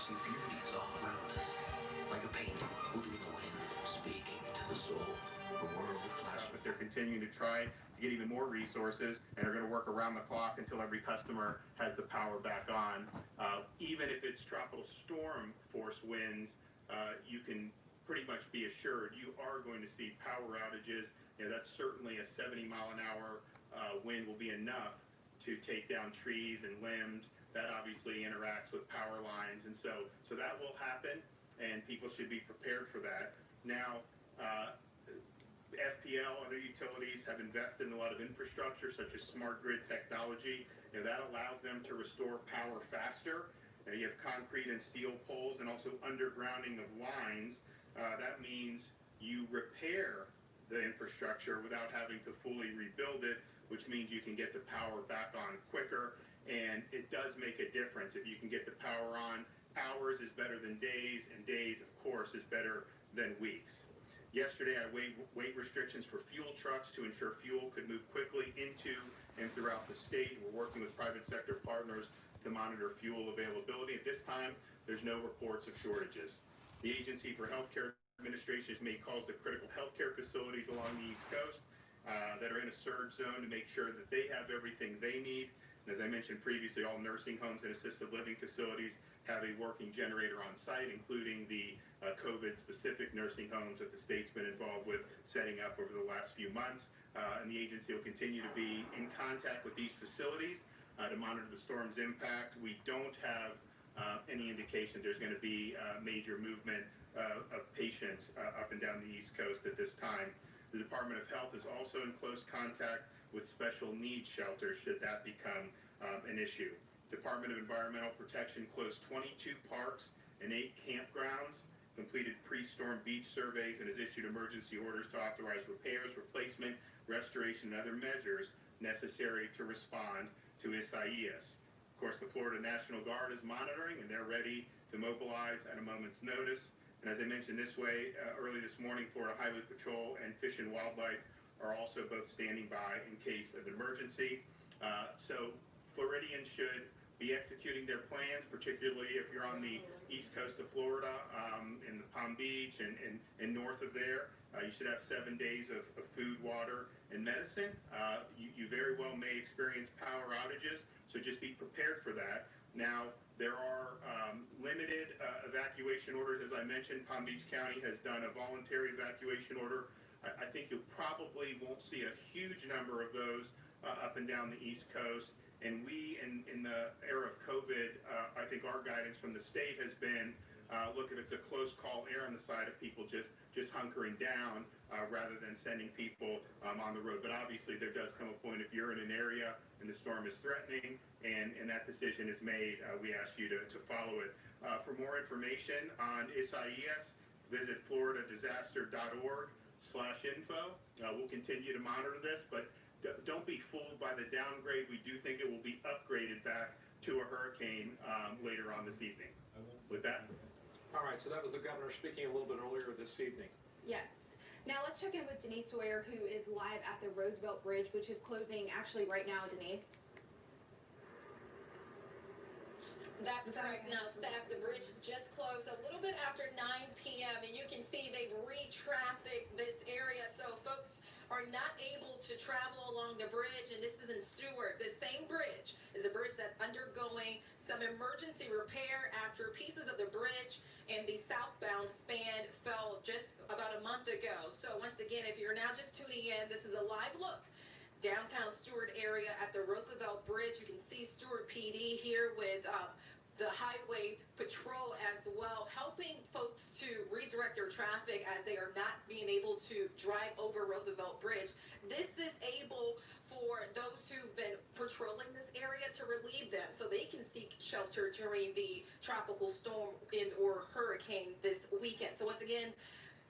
see beauties all around us, like a painting moving in the wind, speaking to the soul. The world flashes. But they're continuing to try to get even more resources, and are going to work around the clock until every customer has the power back on. Even if it's tropical storm force winds, you can pretty much be assured you are going to see power outages. That's certainly a 70-mile-an-hour wind will be enough to take down trees and limbs. That obviously interacts with power lines, and so that will happen, and people should be prepared for that. Now, FPL, other utilities have invested in a lot of infrastructure, such as smart grid technology. That allows them to restore power faster. You have concrete and steel poles and also undergrounding of lines. That means you repair the infrastructure without having to fully rebuild it, which means you can get the power back on quicker. And it does make a difference if you can get the power on. Hours is better than days, and days, of course, is better than weeks. Yesterday, I waived weight restrictions for fuel trucks to ensure fuel could move quickly into and throughout the state. We're working with private sector partners to monitor fuel availability. At this time, there's no reports of shortages. The Agency for Healthcare Administration has made calls to critical healthcare facilities along the East Coast that are in a surge zone to make sure that they have everything they need. And as I mentioned previously, all nursing homes and assisted living facilities have a working generator on site, including the COVID-specific nursing homes that the state's been involved with setting up over the last few months. And the agency will continue to be in contact with these facilities to monitor the storm's impact. We don't have any indication there's going to be major movement of patients up and down the East Coast at this time. The Department of Health is also in close contact with special needs shelters should that become an issue. Department of Environmental Protection closed 22 parks and 8 campgrounds, completed pre-storm beach surveys, and has issued emergency orders to authorize repairs, replacement, restoration, and other measures necessary to respond to Isaias. Of course, the Florida National Guard is monitoring, and they're ready to mobilize at a moment's notice. And as I mentioned early this morning, Florida Highway Patrol and Fish and Wildlife are also both standing by in case of emergency. So Floridians should be executing their plans, particularly if you're on the east coast of Florida, in the Palm Beach and north of there. You should have 7 days of food, water, and medicine. You very well may experience power outages, so just be prepared for that. Now, there are limited evacuation orders. As I mentioned, Palm Beach County has done a voluntary evacuation order. I think you probably won't see a huge number of those up and down the East Coast. And we, in the era of COVID, I think our guidance from the state has been, look, if it's a close call, err on the side of people just hunkering down rather than sending people on the road. But obviously, there does come a point if you're in an area and the storm is threatening and that decision is made, we ask you to follow it. For more information on Isaias, visit floridadisaster.org/info. We'll continue to monitor this, but don't be fooled by the downgrade. We do think it will be upgraded back to a hurricane later on this evening. With that. All right, so that was the governor speaking a little bit earlier this evening. Yes. Now let's check in with Denise Sawyer, who is live at the Roosevelt Bridge, which is closing actually right now. Denise? That's correct. Now, staff, the bridge just closed a little bit after 9 p.m. and you can see they've re-trafficked this area, so folks are not able to travel along the bridge. And this is in Stewart. The same bridge is a bridge that's undergoing some emergency repair after pieces of the bridge and the southbound span fell just about a month ago. So once again, if you're now just tuning in, this is a live look downtown Stewart area at the Roosevelt Bridge. You can see Stewart PD here with the Highway Patrol as well, helping folks to redirect their traffic as they are not being able to drive over Roosevelt Bridge. This is able for those who've been patrolling this area to relieve them so they can seek shelter during the tropical storm or hurricane this weekend. So once again,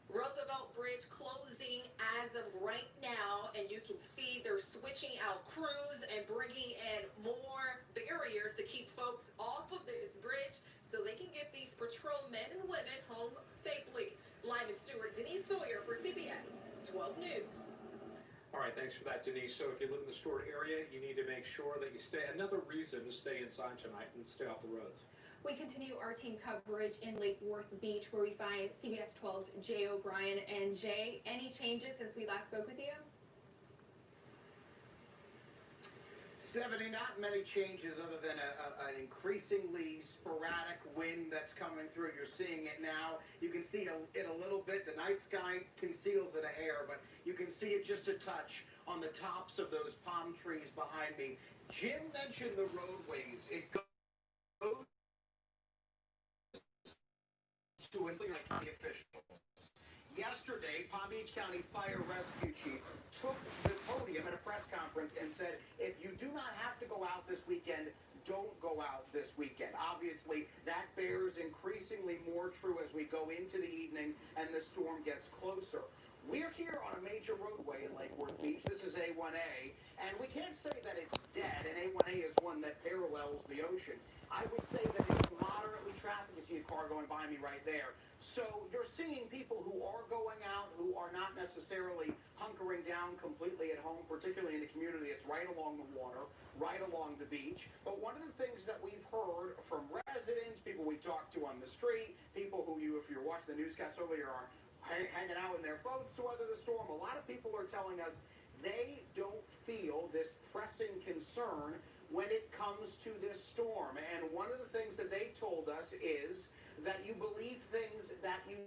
Roosevelt Bridge closing as of right now, and you can see they're switching out crews and bringing in more barriers to keep folks off of this bridge so they can get these patrol men and women home safely. Live in Stewart, Denise Sawyer for CBS 12 News. All right, thanks for that, Denise. So if you live in the Stewart area, you need to make sure that you stay. Another reason to stay inside tonight and stay off the roads. We continue our team coverage in Lake Worth Beach, where we find CBS 12's Jay O'Brien. And Jay, any changes since we last spoke with you? 70, not many changes other than an increasingly sporadic wind that's coming through. You're seeing it now. You can see it a little bit. The night sky conceals it a hair, but you can see it just a touch on the tops of those palm trees behind me. Jim mentioned the roadways. It goes to the officials. Yesterday, Palm Beach County Fire Rescue Chief took the podium at a press conference and said, if you do not have to go out this weekend, don't go out this weekend. Obviously, that bears increasingly more true as we go into the evening and the storm gets closer. We're here on a major roadway in Lake Worth Beach. This is A1A, and we can't say that it's dead, and A1A is one that parallels the ocean. I would say that it's moderately traffic. You see a car going by me right there. So you're seeing people who are going out, who are not necessarily hunkering down completely at home, particularly in a community that's right along the water, right along the beach. But one of the things that we've heard from residents, people we talked to on the street, people who if you're watching the newscast earlier, are hanging out in their boats to weather the storm, a lot of people are telling us they don't feel this pressing concern when it comes to this storm. And one of the things that they told us is that you believe things that you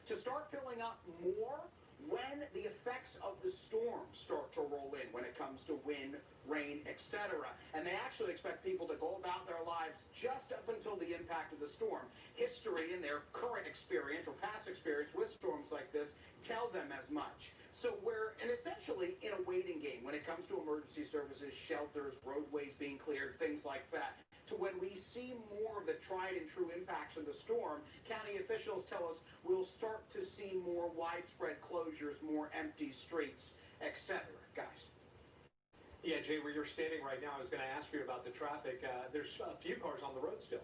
to start filling up more when the effects of the storm start to roll in, when it comes to wind, rain, etc. And they actually expect people to go about their lives just up until the impact of the storm. History and their current experience or past experience with storms like this tell them as much. So we're essentially in a waiting game when it comes to emergency services, shelters, roadways being cleared, things like that. To when we see more of the tried and true impacts of the storm, county officials tell us we'll start to see more widespread closures, more empty streets, etc. Guys. Yeah, Jay, where you're standing right now, I was going to ask you about the traffic. There's a few cars on the road still.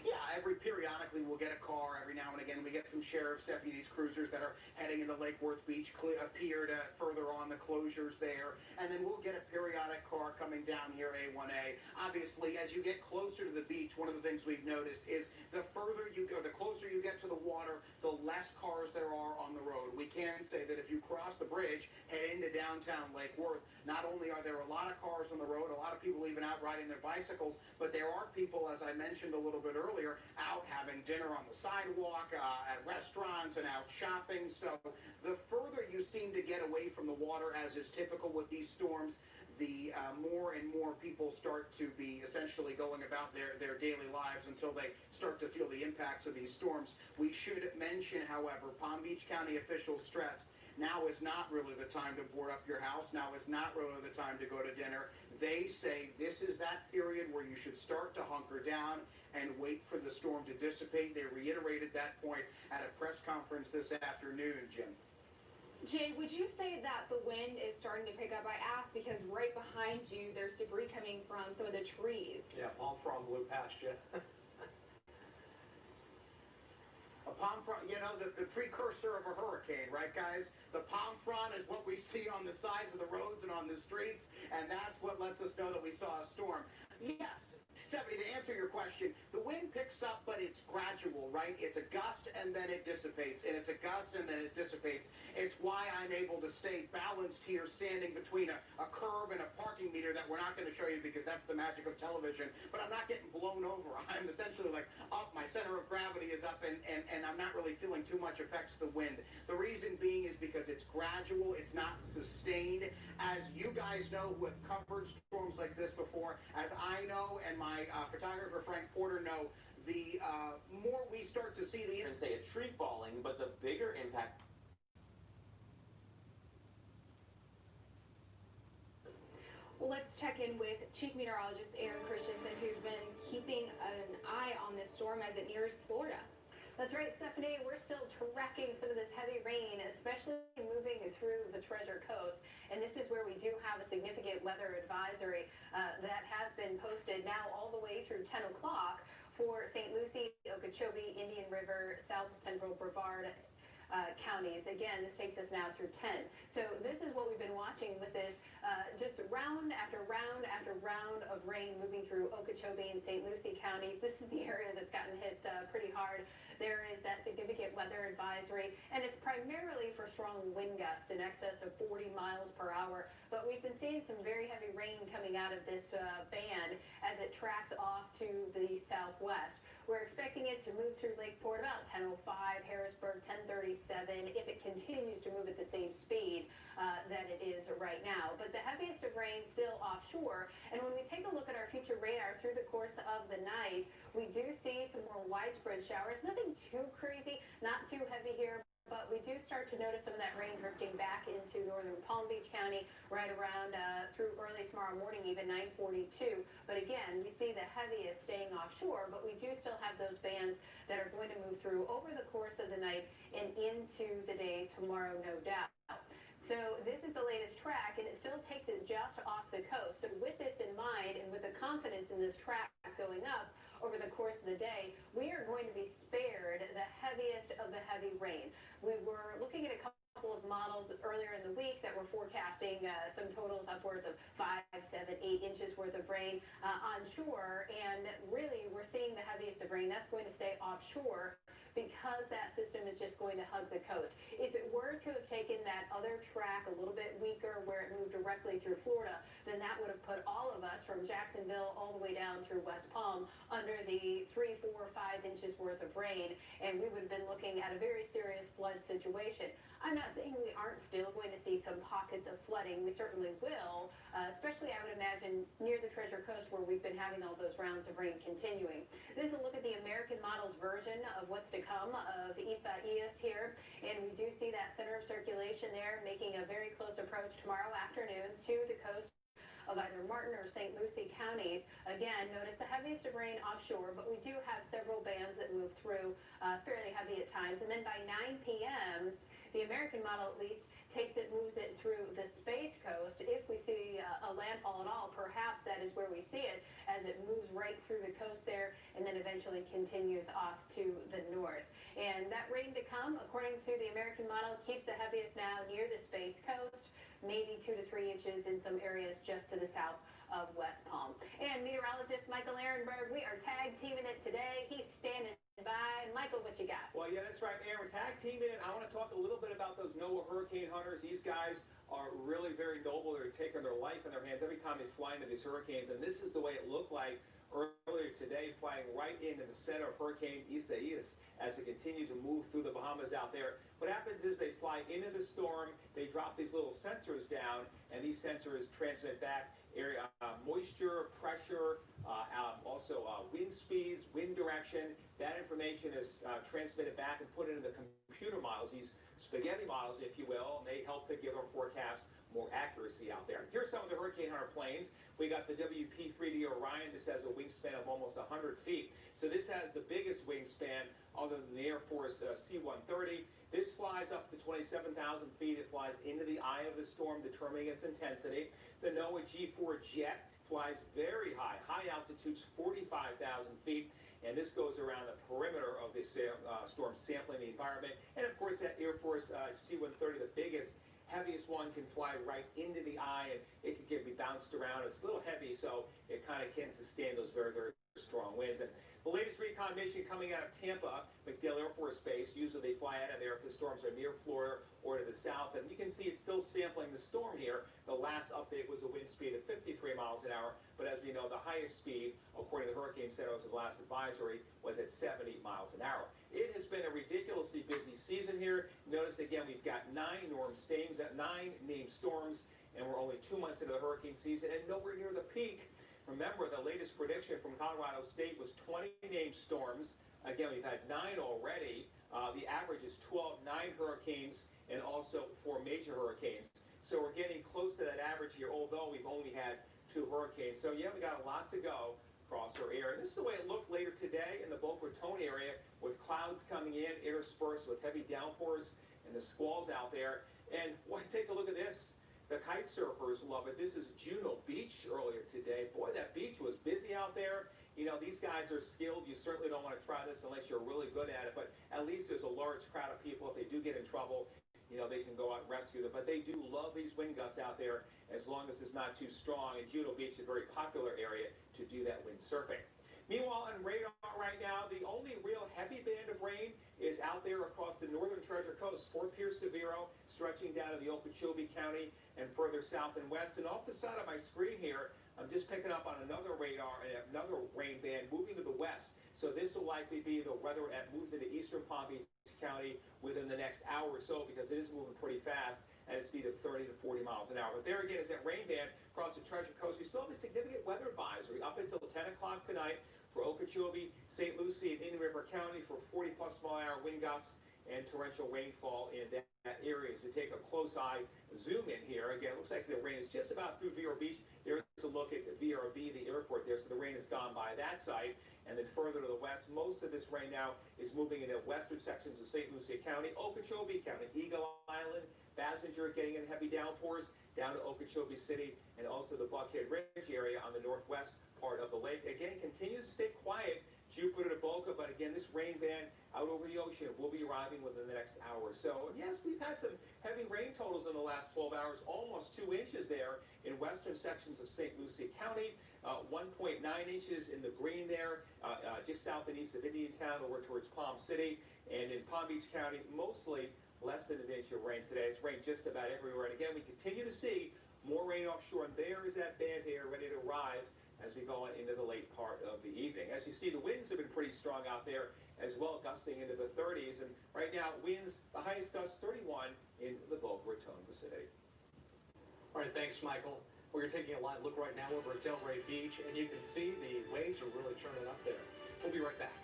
Yeah, periodically we'll get a car. Every now and again we get some sheriff's deputies, cruisers that are heading into Lake Worth Beach, appear to further on the closures there. And then we'll get a periodic car coming down here A1A. Obviously, as you get closer to the beach, one of the things we've noticed is the further you go, the closer you get to the water, the less cars there are on the road. We can say that if you cross the bridge, head into downtown Lake Worth, not only are there a lot of cars on the road, a lot of people even out riding their bicycles, but there are people, as I mentioned a little bit earlier, out having dinner on the sidewalk, at restaurants, and out shopping. So the further you seem to get away from the water, as is typical with these storms, the more and more people start to be essentially going about their daily lives until they start to feel the impacts of these storms. We should mention, however, Palm Beach County officials stress now is not really the time to board up your house. Now is not really the time to go to dinner. They say this is that period where you should start to hunker down and wait for the storm to dissipate. They reiterated that point at a press conference this afternoon, Jim. Jay, would you say that the wind is starting to pick up? I asked because right behind you there's debris coming from some of the trees. Yeah, palm frond blew past you. A palm frond, you know, the precursor of a hurricane, right, guys? The palm frond is what we see on the sides of the roads and on the streets, and that's what lets us know that we saw a storm. Yes, 70, to answer your question, the wind picks up, but it's gradual, right? It's a gust, and then it dissipates, and it's a gust, and then it dissipates. It's why I'm able to stay balanced here, standing between a curb and a parking meter that we're not going to show you because that's the magic of television, but I'm not getting blown over. I'm essentially like up, my center of gravity is up, and I'm not really feeling too much effects of the wind. The reason being is because it's gradual, it's not sustained. As you guys know who have covered storms like this before, as I know and my photographer Frank Porter know, the more we start to see the... And say a tree falling, but the bigger impact... Well, let's check in with Chief Meteorologist Aaron Christensen, who's been keeping an eye on this storm as it nears Florida. That's right, Stephanie. We're still tracking some of this heavy rain, especially moving through the Treasure Coast. And this is where we do have a significant weather advisory that has been posted now all the way through 10 o'clock for St. Lucie, Okeechobee, Indian River, South Central Brevard, counties. Again, this takes us now through 10. So this is what we've been watching with this just round after round after round of rain moving through Okeechobee and St. Lucie counties. This is the area that's gotten hit pretty hard. There is that significant weather advisory, and it's primarily for strong wind gusts in excess of 40 miles per hour. But we've been seeing some very heavy rain coming out of this band as it tracks off to the southwest. We're expecting it to move through Lakeport about 10:05, Harrisburg 10:37, if it continues to move at the same speed that it is right now. But the heaviest of rain still offshore. And when we take a look at our future radar through the course of the night, we do see some more widespread showers. Nothing too crazy, not too heavy here. But we do start to notice some of that rain drifting back into northern Palm Beach County right around through early tomorrow morning, even 9:42. But again, we see the heaviest staying offshore, but we do still have those bands that are going to move through over the course of the night and into the day tomorrow, no doubt. So this is the latest track, and it still takes it just off the coast. So with this in mind, and with the confidence in this track going up over the course of the day, we are going to be spared the heaviest of the heavy rain. We were looking at a couple of models earlier in the week that were forecasting some totals upwards of 5, 7, 8 inches worth of rain onshore, and really we're seeing the heaviest of rain. That's going to stay offshore because that system is just going to hug the coast. If it were to have taken that other track a little bit weaker where it moved directly through Florida, then that would have put all of us from Jacksonville all the way down through West Palm under the 3, 4, 5 inches worth of rain, and we would have been looking at a very serious flood situation. I'm not saying we aren't still going to see some pockets of flooding. We certainly will, especially I would imagine near the Treasure Coast where we've been having all those rounds of rain continuing. This is a look at the American Models version of what's to come of Isaias here, and we do see that center of circulation there making a very close approach tomorrow afternoon to the coast of either Martin or St. Lucie counties. Again, notice the heaviest of rain offshore, but we do have several bands that move through fairly heavy at times. And then by 9 p.m., the American model at least moves it through the Space Coast. If we see a landfall at all, perhaps that is where we see it as it moves right through the coast there and then eventually continues off to the north. And that rain to come, according to the American model, keeps the heaviest now near the Space Coast, maybe 2 to 3 inches in some areas just to the south of West Palm. And meteorologist Michael Ehrenberg, we are tag teaming it today. He's standing by. Michael, what you got? Well, yeah, that's right, Aaron. Tag teaming it. I want to talk a little bit about those NOAA hurricane hunters. These guys are really very noble. They're taking their life in their hands every time they fly into these hurricanes. And this is the way it looked like earlier today, flying right into the center of Hurricane Isaias as it continued to move through the Bahamas out there. What happens is they fly into the storm, they drop these little sensors down, and these sensors transmit back area moisture, pressure, also wind speeds, wind direction. That information is transmitted back and put into the computer models, these spaghetti models, if you will, and they help to give our forecasts more accuracy out there. Here's some of the Hurricane Hunter planes. We got the WP3D Orion. This has a wingspan of almost 100 feet. So this has the biggest wingspan other than the Air Force C-130. This flies up to 27,000 feet. It flies into the eye of the storm, determining its intensity. The NOAA G4 Jet flies very high, high altitudes, 45,000 feet. And this goes around the perimeter of this storm, sampling the environment. And of course, that Air Force C-130, the biggest, heaviest one, can fly right into the eye, and it can be bounced around. It's a little heavy, so it kind of can sustain those very, very strong winds. And the latest recon mission coming out of Tampa, MacDill Air Force Base. Usually they fly out of there if the storms are near Florida or to the south. And you can see it's still sampling the storm here. The last update was a wind speed of 53 miles an hour. But as we know, the highest speed, according to the Hurricane Center of the last advisory, was at 70 miles an hour. It has been a ridiculously busy season here. Notice again, we've got 9 named storms, and we're only 2 months into the hurricane season and nowhere near the peak. Remember, the latest prediction from Colorado State was 20 named storms. Again, we've had 9 already. The average is 9 hurricanes and also 4 major hurricanes. So we're getting close to that average here, although we've only had 2 hurricanes. So yeah, we got a lot to go across our air. And this is the way it looked later today in the Boca Raton area, with clouds coming in, interspersed with heavy downpours and the squalls out there. And why, take a look at this. The kite surfers love it. This is Juno Beach earlier today. Boy, that beach was busy out there. You know, these guys are skilled. You certainly don't want to try this unless you're really good at it, but at least there's a large crowd of people. If they do get in trouble, you know, they can go out and rescue them. But they do love these wind gusts out there as long as it's not too strong. And Juno Beach is a very popular area to do that windsurfing. Meanwhile, on radar right now, the only real heavy band of rain is out there across the northern Treasure Coast. Fort Pierce Severo, stretching down to the Okeechobee County and further south and west. And off the side of my screen here, I'm just picking up on another radar and another rain band moving to the west. So this will likely be the weather that moves into eastern Palm Beach County within the next hour or so, because it is moving pretty fast at a speed of 30 to 40 miles an hour. But there again is that rain band across the Treasure Coast. We still have a significant weather advisory up until 10 o'clock tonight for Okeechobee, St. Lucie, and Indian River County for 40-plus mile-an-hour wind gusts and torrential rainfall in that area. As we take a close eye zoom in here, again, it looks like the rain is just about through Vero Beach. There's a look at VRB, the airport there, so the rain has gone by that site. And then further to the west, most of this rain now is moving into western sections of St. Lucie County, Okeechobee County, Eagle Island, Bassinger getting in heavy downpours down to Okeechobee City, and also the Buckhead Ridge area on the northwest part of the lake. Again, continues to stay quiet. Jupiter to Boca, but again, this rain band out over the ocean will be arriving within the next hour or so. And yes, we've had some heavy rain totals in the last 12 hours, almost 2 inches there in western sections of St. Lucie County, 1.9 inches in the green there, just south and east of Indiantown over towards Palm City. And in Palm Beach County, mostly less than an inch of rain today. It's rained just about everywhere. And again, we continue to see more rain offshore, and there is that band here ready to arrive as we go on into the late part of the evening. As you see, the winds have been pretty strong out there as well, gusting into the 30s. And right now, winds, the highest gust 31 in the Boca Raton vicinity. All right, thanks, Michael. We're taking a live look right now over at Delray Beach, and you can see the waves are really churning up there. We'll be right back.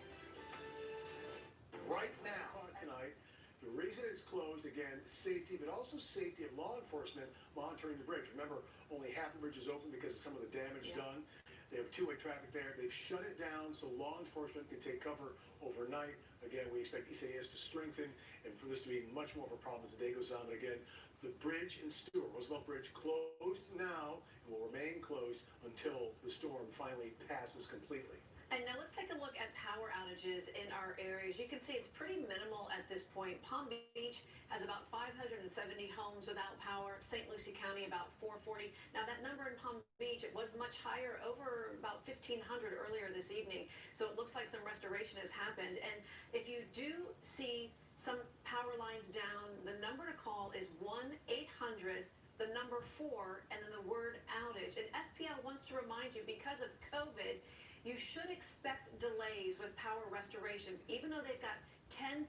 Right now, tonight, the reason it's closed, again, safety, but also safety of law enforcement monitoring the bridge. Remember, only half the bridge is open because of some of the damage done. They have two-way traffic there. They've shut it down so law enforcement can take cover overnight. Again, we expect Isaias to strengthen and for this to be much more of a problem as the day goes on. But again, the bridge in Stewart, Roosevelt Bridge, closed now and will remain closed until the storm finally passes completely. And now let's take a look at power outages in our areas. You can see it's pretty minimal at this point. Palm Beach has about 570 homes without power. St. Lucie County about 440. Now that number in Palm Beach, it was much higher, over about 1,500 earlier this evening. So it looks like some restoration has happened. And if you do see some power lines down, the number to call is 1-800, the number 4, and then the word outage. And FPL wants to remind you, because of COVID, you should expect delays with power restoration. Even though they've got 10,000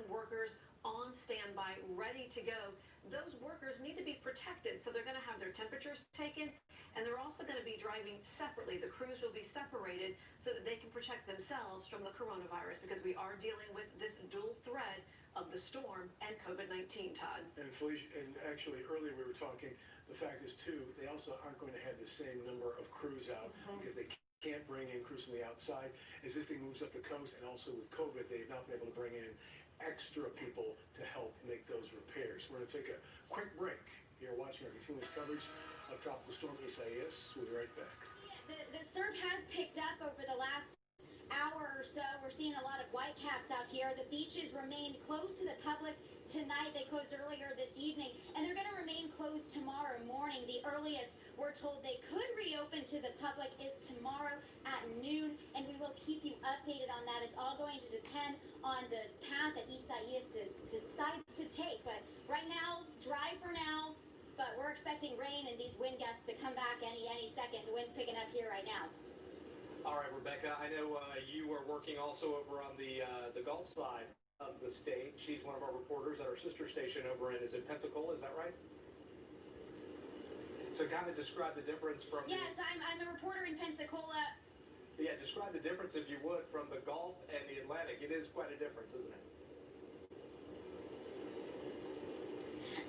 workers on standby, ready to go, those workers need to be protected. So they're going to have their temperatures taken, and they're also going to be driving separately. The crews will be separated so that they can protect themselves from the coronavirus, because we are dealing with this dual threat of the storm and COVID-19, Todd. And Felicia, and actually earlier we were talking, the fact is too, they also aren't going to have the same number of crews out because they can't bring in crews from the outside. As this thing moves up the coast, and also with COVID, they've not been able to bring in extra people to help make those repairs. We're going to take a quick break. You're watching our continuous coverage of Tropical Storm Isaias. We'll be right back. The surf has picked up over the last hour or so. We're seeing a lot of whitecaps out here. The beaches remain closed to the public tonight. They closed earlier this evening, and they're going to remain closed tomorrow morning. The earliest we're told they could reopen to the public is tomorrow at noon, and we will keep you updated on that. It's all going to depend on the path that Isaias decides to take. But right now, dry for now, but we're expecting rain and these wind gusts to come back any second. The wind's picking up here right now. All right, Rebecca, I know you are working also over on the Gulf side of the state. She's one of our reporters at our sister station over in, is it Pensacola, is that right? So kind of describe the difference from... Yes, I'm a reporter in Pensacola. Yeah, describe the difference, if you would, from the Gulf and the Atlantic. It is quite a difference, isn't it?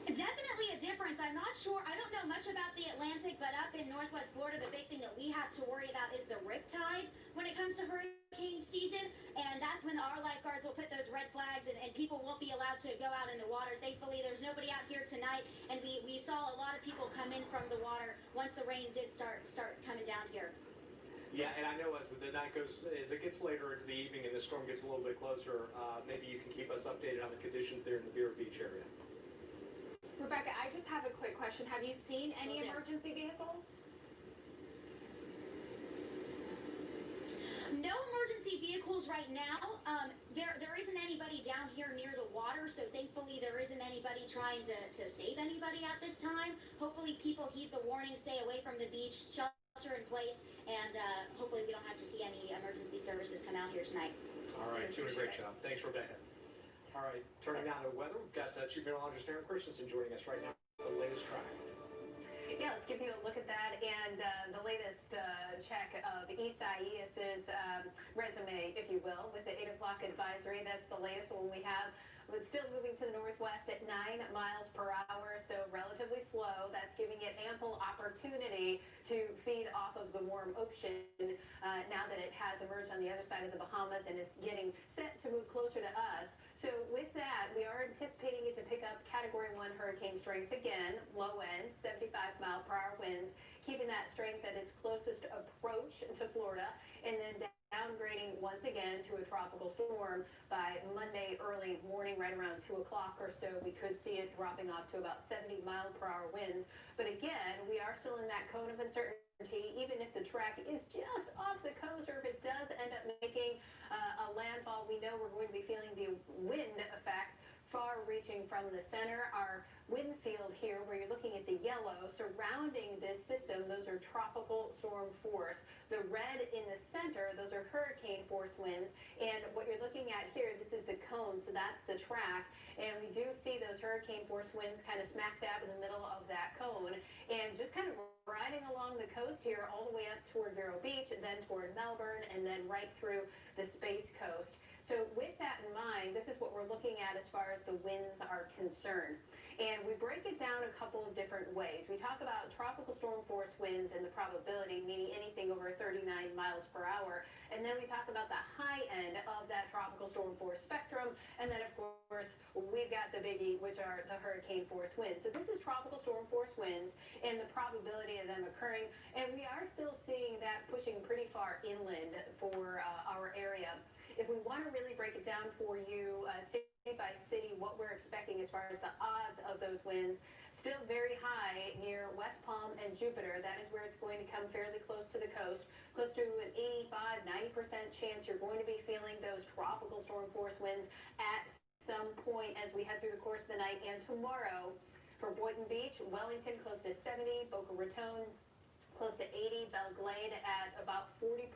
Definitely a difference. I'm not sure. I don't know much about the Atlantic, but up in Northwest Florida, the big thing that we have to worry about is the riptides when it comes to hurricane season. And that's when our lifeguards will put those red flags, and people won't be allowed to go out in the water. Thankfully, there's nobody out here tonight, and we saw a lot of people come in from the water once the rain did start coming down here. Yeah, and I know as the night goes, as it gets later into the evening and the storm gets a little bit closer, maybe you can keep us updated on the conditions there in the Vero Beach area. Rebecca, I just have a quick question. Have you seen any Will do. emergency vehicles? No emergency vehicles right now. There isn't anybody down here near the water, so thankfully there isn't anybody trying to save anybody at this time. Hopefully people heed the warning, stay away from the beach, shelter in place, and hopefully we don't have to see any emergency services come out here tonight. All right, doing a great job. Thanks, Rebecca. All right, turning now to weather, we've got Chief Meteorologist Aaron Christensen joining us right now. The latest track. Yeah, let's give you a look at that and the latest check of Isaias's resume, if you will, with the 8 o'clock advisory. That's the latest one we have. It was still moving to the northwest at 9 miles per hour, so relatively slow. That's giving it ample opportunity to feed off of the warm ocean now that it has emerged on the other side of the Bahamas and is getting set to move closer to us. So with that, we are anticipating it to pick up Category 1 hurricane strength again, low end, 75-mile-per-hour winds, keeping that strength at its closest approach to Florida, and then downgrading once again to a tropical storm by Monday early morning, right around 2 o'clock or so. We could see it dropping off to about 70-mile-per-hour winds. But again, we are still in that cone of uncertainty, even if the track is just off the coast or if it does end up making a landfall. We know we're going to be feeling the wind effects far reaching from the center. Our wind field here, where you're looking at the yellow surrounding this system, those are tropical storm force. The red in the center, those are hurricane force winds. And what you're looking at here, this is the cone, so that's the track. And we do see those hurricane force winds kind of smack dab in the middle of that cone. And just kind of riding along the coast here all the way up toward Vero Beach, and then toward Melbourne, and then right through the Space Coast. So with that in mind, this is what we're looking at as far as the winds are concerned. And we break it down a couple of different ways. We talk about tropical storm force winds and the probability, meaning anything over 39 miles per hour. And then we talk about the high end of that tropical storm force spectrum. And then, of course, we've got the biggie, which are the hurricane force winds. So this is tropical storm force winds and the probability of them occurring. And we are still seeing that pushing pretty far inland for our area. If we want to really break it down for you, city by city, what we're expecting as far as the odds of those winds, still very high near West Palm and Jupiter. That is where it's going to come fairly close to the coast, close to an 85–90% chance you're going to be feeling those tropical storm force winds at some point as we head through the course of the night and tomorrow. For Boynton Beach, Wellington close to 70, Boca Raton close to 80, Belle Glade at about 40%.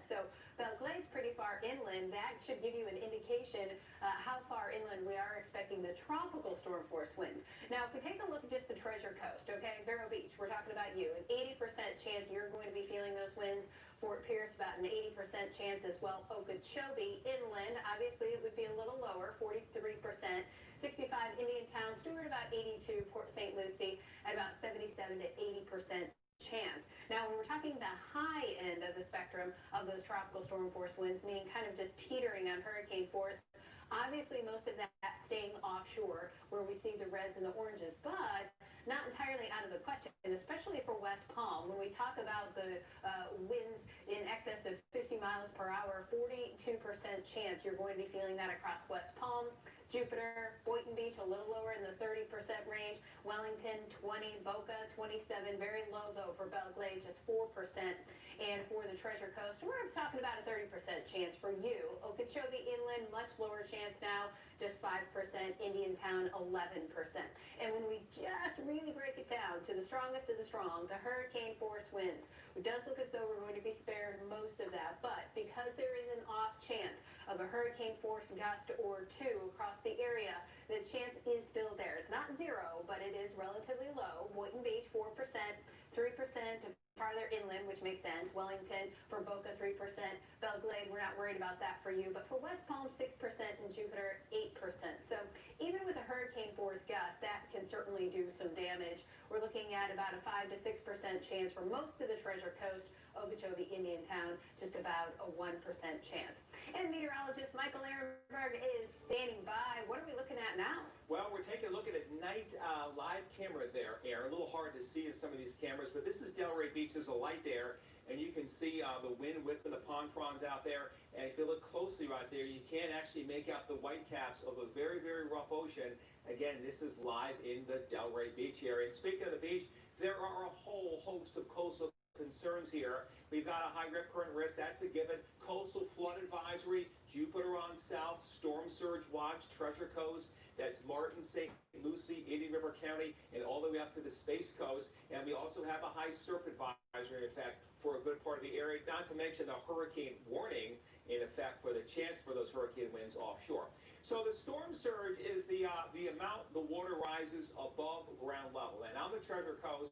So Belle Glade's pretty far inland. That should give you an indication how far inland we are expecting the tropical storm force winds. Now, if we take a look at just the Treasure Coast, okay, Vero Beach, we're talking about you, an 80% chance you're going to be feeling those winds. Fort Pierce, about an 80% chance as well. Okeechobee, inland, obviously it would be a little lower, 43%. 65 Indian Town, Stewart about 82, Port St. Lucie at about 77 to 80% chance. Now, when we're talking the high end of the spectrum of those tropical storm force winds, meaning kind of just teetering on hurricane force, obviously most of that staying offshore where we see the reds and the oranges, but not entirely out of the question, especially for West Palm. When we talk about the winds in excess of 50 miles per hour, 42% chance you're going to be feeling that across West Palm. Jupiter, Boynton Beach, a little lower in the 30% range. Wellington, 20. Boca, 27. Very low, though, for Belle Glade, just 4%. And for the Treasure Coast, we're talking about a 30% chance for you. Okeechobee inland, much lower chance now, just 5%. Indian Town, 11%. And when we just really break it down to the strongest of the strong, the hurricane force winds, it does look as though we're going to be spared most of that. But because there is an off chance of a hurricane force gust or two across the area, the chance is still there. It's not zero, but it is relatively low. Boynton Beach, 4%, 3% farther inland, which makes sense. Wellington, for Boca, 3%. Belle Glade, we're not worried about that for you. But for West Palm, 6%, and Jupiter, 8%. So even with a hurricane force gust, that can certainly do some damage. We're looking at about a 5 to 6% chance for most of the Treasure Coast. Okeechobee, Indian Town, just about a 1% chance. And meteorologist Michael Ehrenberg is standing by. What are we looking at now? Well, we're taking a look at a night live camera there, Aaron. A little hard to see in some of these cameras, but this is Delray Beach. There's a light there. and you can see the wind whipping the pond fronds out there. And if you look closely right there, you can actually make out the white caps of a very, very rough ocean. Again, this is live in the Delray Beach area. And speaking of the beach, there are a whole host of coastal concerns here. We've got a high rip current risk, that's a given. Coastal flood advisory, Jupiter on south, storm surge watch, Treasure Coast, that's Martin, St. Lucie, Indian River County, and all the way up to the Space Coast. And we also have a high surf advisory in effect for a good part of the area, not to mention the hurricane warning in effect for the chance for those hurricane winds offshore. So the storm surge is the amount the water rises above ground level. And on the Treasure Coast,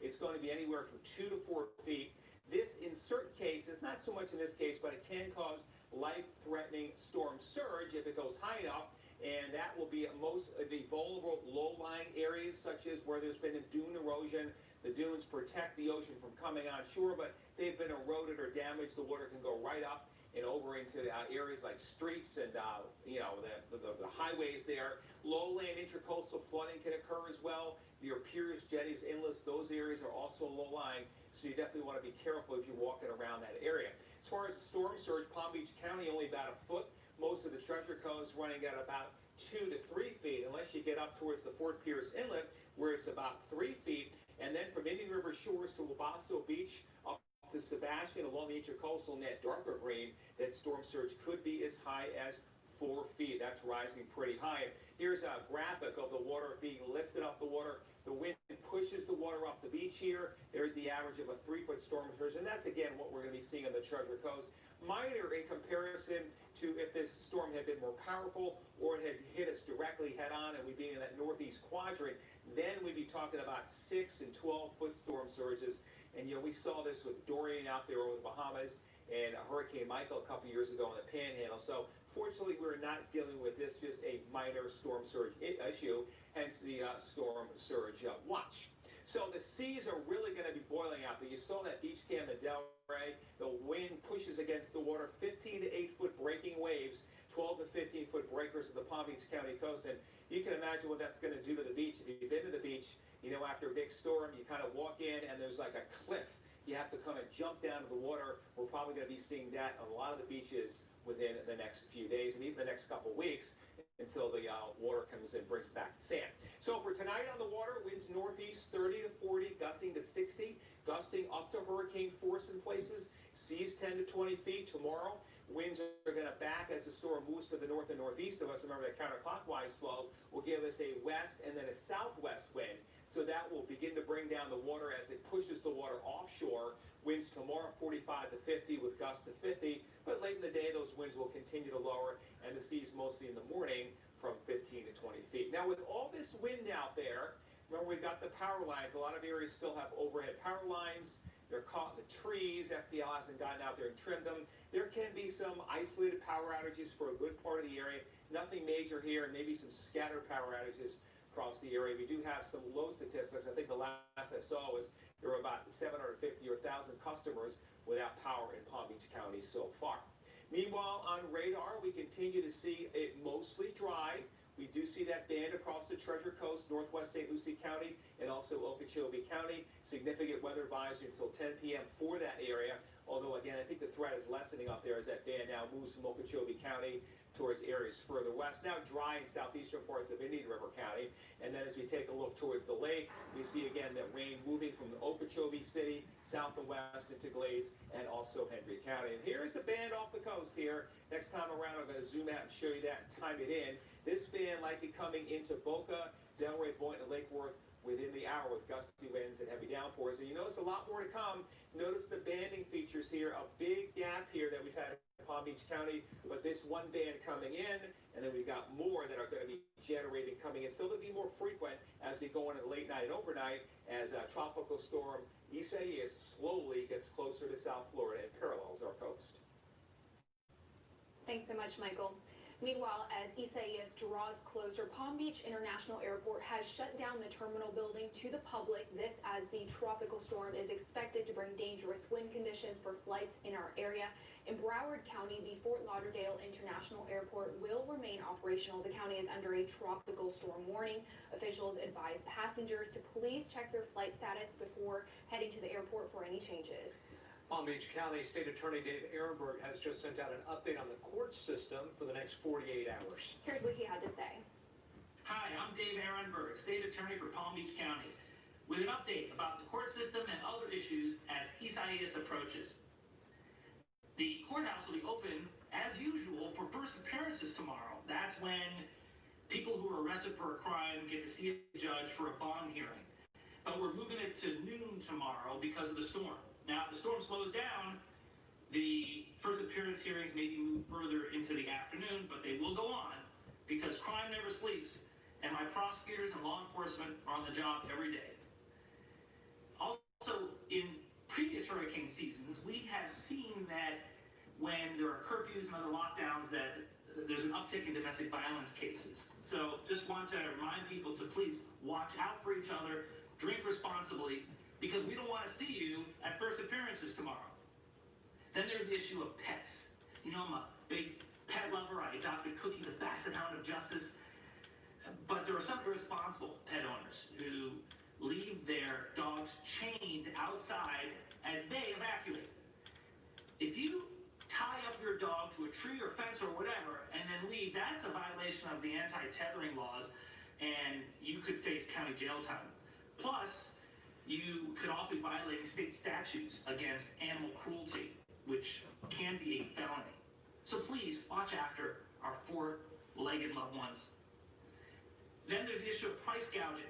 it's going to be anywhere from 2 to 4 feet. This, in certain cases, not so much in this case, but it can cause life-threatening storm surge if it goes high enough. And that will be at most of the vulnerable low-lying areas, such as where there's been a dune erosion. The dunes protect the ocean from coming on shore, but if they've been eroded or damaged, the water can go right up and over into areas like streets and the highways there. Lowland intercoastal flooding can occur as well. Your piers, jetties, inlets, those areas are also low-lying, so you definitely want to be careful if you're walking around that area. As far as the storm surge, Palm Beach County only about a foot. Most of the Treasure Coast running at about 2 to 3 feet, unless you get up towards the Fort Pierce Inlet, where it's about 3 feet. And then from Indian River shores to Wabasso Beach, up to Sebastian, along the intercoastal net, darker green, that storm surge could be as high as 4 feet. That's rising pretty high. Here's a graphic of the water being lifted up the water. The wind pushes the water up the beach here. There's the average of a 3-foot storm surge, and that's, again, what we're going to be seeing on the Treasure Coast. Minor in comparison to if this storm had been more powerful or it had hit us directly head-on and we'd be in that northeast quadrant, then we'd be talking about 6 and 12-foot storm surges. And, we saw this with Dorian out there over the Bahamas and Hurricane Michael a couple years ago in the Panhandle. So fortunately, we're not dealing with this, just a minor storm surge issue, hence the storm surge watch. So the seas are really going to be boiling out there. You saw that beach cam in Delray. The wind pushes against the water, 15 to 8-foot breaking waves, 12 to 15-foot breakers of the Palm Beach County coast. And you can imagine what that's going to do to the beach. If you've been to the beach, after a big storm, you kind of walk in and there's like a cliff. You have to kind of jump down to the water. We're probably going to be seeing that on a lot of the beaches within the next few days and even the next couple weeks until the water comes and brings back sand. So for tonight on the water, winds northeast 30 to 40, gusting to 60, gusting up to hurricane force in places, seas 10 to 20 feet. Tomorrow, winds are going to back as the storm moves to the north and northeast of us. Remember, that counterclockwise flow will give us a west and then a southwest wind. So that will begin to bring down the water as it pushes the water offshore. Winds tomorrow 45 to 50 with gusts to 50. But late in the day, those winds will continue to lower, and the seas mostly in the morning from 15 to 20 feet. Now, with all this wind out there, remember, we've got the power lines. A lot of areas still have overhead power lines. They're caught in the trees. FPL hasn't gotten out there and trimmed them. There can be some isolated power outages for a good part of the area. Nothing major here, and maybe some scattered power outages across the area. We do have some low statistics. I think the last I saw was there were about 750 or 1,000 customers without power in Palm Beach County so far. Meanwhile, on radar, we continue to see it mostly dry. We do see that band across the Treasure Coast, northwest St. Lucie County, and also Okeechobee County. Significant weather advisory until 10 p.m. for that area. Although, again, I think the threat is lessening up there as that band now moves from Okeechobee County towards areas further west. Now dry in southeastern parts of Indian River County. And then as we take a look towards the lake, we see again that rain moving from Okeechobee City, south and west into Glades, and also Henry County. And here's the band off the coast here. Next time around, I'm going to zoom out and show you that and time it in. This band likely coming into Boca, Delray, Boynton, and Lake Worth within the hour with gusty winds and heavy downpours. And you notice a lot more to come. Notice the banding features here, a big gap here that we've had in Palm Beach County, but this one band coming in, and then we've got more that are going to be generating coming in. So they'll be more frequent as we go into the late night and overnight as tropical storm Isaias slowly gets closer to South Florida and parallels our coast. Thanks so much, Michael. Meanwhile, as Isaias draws closer, Palm Beach International Airport has shut down the terminal building to the public. This as the tropical storm is expected to bring dangerous wind conditions for flights in our area. In Broward County, the Fort Lauderdale International Airport will remain operational. The county is under a tropical storm warning. Officials advise passengers to please check their flight status before heading to the airport for any changes. Palm Beach County State Attorney Dave Ehrenberg has just sent out an update on the court system for the next 48 hours. Here's what he had to say. Hi, I'm Dave Ehrenberg, State Attorney for Palm Beach County, with an update about the court system and other issues as Isaias approaches. The courthouse will be open, as usual, for first appearances tomorrow. That's when people who are arrested for a crime get to see a judge for a bond hearing. But we're moving it to noon tomorrow because of the storm. Now, if the storm slows down, the first appearance hearings may be moved further into the afternoon, but they will go on because crime never sleeps, and my prosecutors and law enforcement are on the job every day. Also, in previous hurricane seasons, we have seen that when there are curfews and other lockdowns that there's an uptick in domestic violence cases. So just want to remind people to please watch out for each other, drink responsibly, because we don't want to see you at first appearances tomorrow. Then there's the issue of pets. You know, I'm a big pet lover. I adopted Cookie the Basset Hound of Justice. But there are some irresponsible pet owners who leave their dogs chained outside as they evacuate. If you tie up your dog to a tree or fence or whatever and then leave, that's a violation of the anti-tethering laws, and you could face county jail time. Plus, you could also be violating state statutes against animal cruelty, which can be a felony. So please watch after our four-legged loved ones. Then there's the issue of price gouging.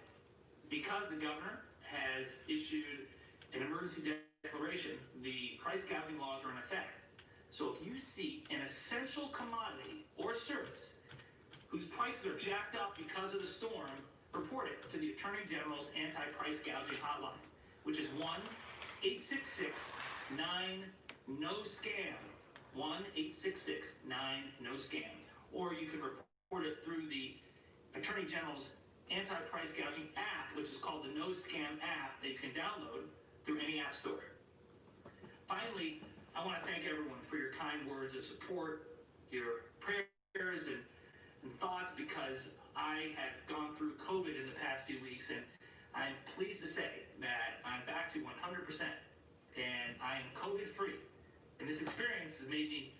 Because the governor has issued an emergency declaration, the price gouging laws are in effect. So if you see an essential commodity or service whose prices are jacked up because of the storm, report it to the Attorney General's anti-price gouging hotline, which is 1-866-9-NO-SCAM. 1-866-9-NO-SCAM. Or you can report it through the Attorney General's anti-price gouging app, which is called the No Scam app that you can download through any app store. Finally, I want to thank everyone for your kind words of support, your prayers and thoughts, because I have gone through COVID in the past few weeks, and I'm pleased to say that I'm back to 100%, and I am COVID-free. And this experience has made me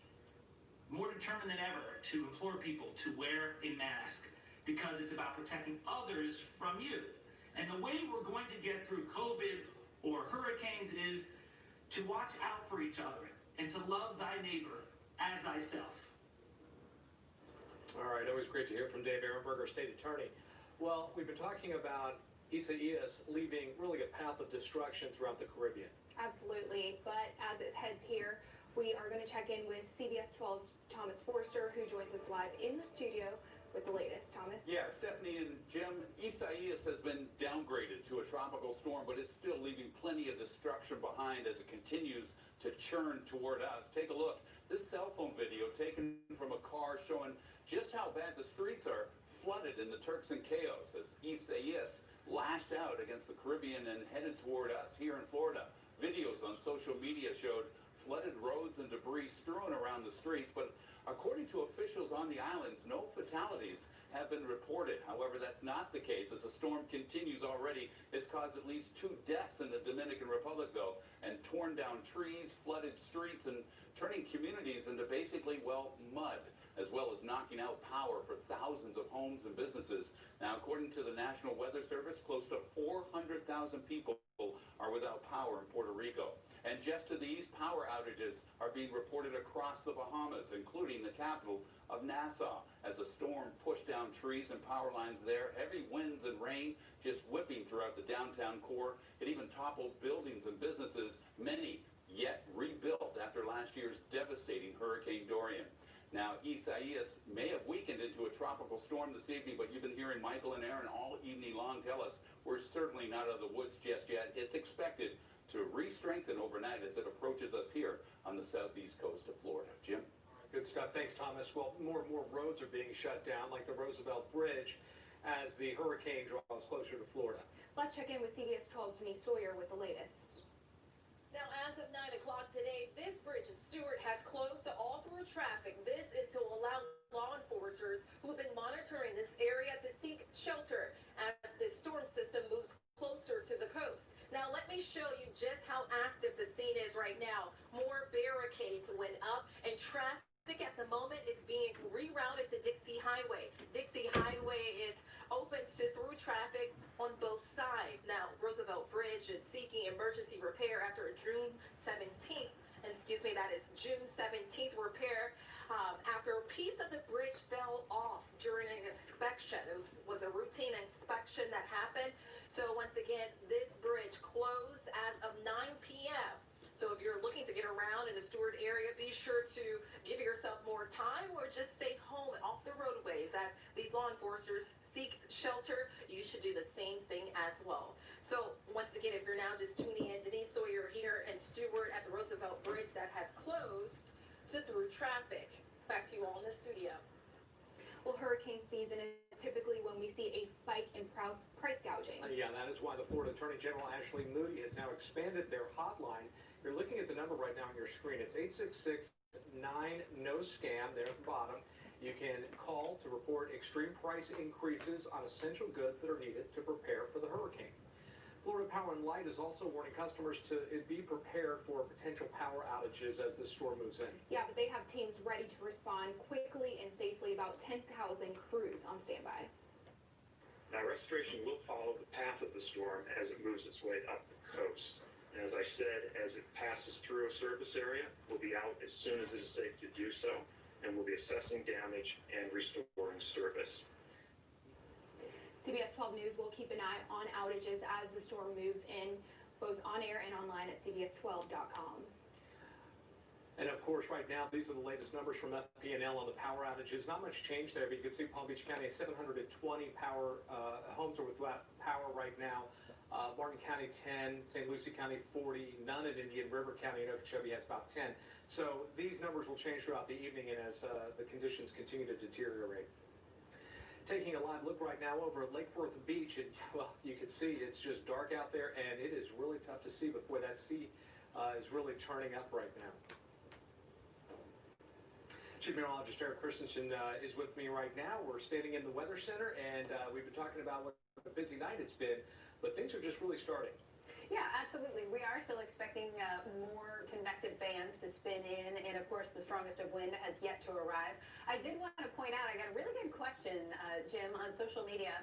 more determined than ever to implore people to wear a mask, because it's about protecting others from you. And the way we're going to get through COVID or hurricanes is to watch out for each other and to love thy neighbor as thyself. All right, always great to hear from Dave Ehrenberg, our state attorney. Well, we've been talking about Isaias leaving really a path of destruction throughout the Caribbean. Absolutely, but as it heads here, we are going to check in with CBS 12's Thomas Forster, who joins us live in the studio with the latest. Thomas? Yeah, Stephanie and Jim, Isaias has been downgraded to a tropical storm, but is still leaving plenty of destruction behind as it continues to churn toward us. Take a look. This cell phone video taken from a car showing just how bad the streets are flooded in the Turks and Caicos as Isaias lashed out against the Caribbean and headed toward us here in Florida. Videos on social media showed flooded roads and debris strewn around the streets, but according to officials on the islands, no fatalities have been reported. However, that's not the case as the storm continues already. It's caused at least 2 deaths in the Dominican Republic, though, and torn down trees, flooded streets, and turning communities into basically, well, mud, as well as knocking out power for thousands of homes and businesses. Now, according to the National Weather Service, close to 400,000 people are without power in Puerto Rico. And just to these, power outages are being reported across the Bahamas, including the capital of Nassau, as the storm pushed down trees and power lines there. Heavy winds and rain just whipping throughout the downtown core. It even toppled buildings and businesses, many yet rebuilt after last year's devastating Hurricane Dorian. Now, Isaias may have weakened into a tropical storm this evening, but you've been hearing Michael and Aaron all evening long tell us we're certainly not out of the woods just yet. It's expected to re-strengthen overnight as it approaches us here on the southeast coast of Florida. Jim? Good stuff. Thanks, Thomas. Well, more and more roads are being shut down, like the Roosevelt Bridge, as the hurricane draws closer to Florida. Let's check in with CBS 12's Denise Sawyer with the latest. Now, as of 9 o'clock today, this bridge at Stewart has closed to all through traffic. This is to allow law enforcers who have been monitoring this area to seek shelter as this storm system moves closer to the coast. Now, let me show you just how active the scene is right now. traffic at the moment is being rerouted to Dixie Highway. Dixie Highway is open to through traffic on both sides. Now, Roosevelt Bridge is seeking emergency repair after a June 17th, that is June 17th repair after a piece of the bridge fell off during an inspection. It was a routine inspection that happened. So once again, this bridge closed as of 9 p.m. So if you're looking to get around in the Stewart area, be sure to give yourself more time or just stay home and off the roadways as these law enforcers seek shelter. You should do the same thing as well. So once again, if you're now just tuning in, Denise Sawyer here in Stewart at the Roosevelt Bridge that has closed to through traffic. Back to you all in the studio. Well, hurricane season is typically when we see a spike in price gouging. Yeah, that is why the Florida Attorney General Ashley Moody has now expanded their hotline. You're looking at the number right now on your screen. It's 866-9-NO-SCAM there at the bottom. You can call to report extreme price increases on essential goods that are needed to prepare for the hurricane. Florida Power & Light is also warning customers to be prepared for potential power outages as the storm moves in. Yeah, but they have teams ready to respond quickly and safely, about 10,000 crews on standby. Now, restoration will follow the path of the storm as it moves its way up the coast. And as I said, as it passes through a surface area, we'll be out as soon as it is safe to do so, and we'll be assessing damage and restoring service. CBS 12 News will keep an eye on outages as the storm moves in, both on air and online at cbs12.com. And of course, right now, these are the latest numbers from FP&L on the power outages. Not much change there, but you can see Palm Beach County, 720 homes are without power right now. Martin County, 10. St. Lucie County, 40. None in Indian River County, and Okeechobee has about 10. So these numbers will change throughout the evening and as the conditions continue to deteriorate. Taking a live look right now over at Lake Worth Beach, and well, you can see it's just dark out there, and it is really tough to see, but boy, that sea is really turning up right now. Chief Meteorologist Eric Christensen is with me right now. We're standing in the Weather Center, and we've been talking about what a busy night it's been, but things are just really starting. Yeah, absolutely. We are still expecting more convective bands to spin in, and of course the strongest of wind has yet to arrive. I did want to point out, I got a really good question, Jim, on social media,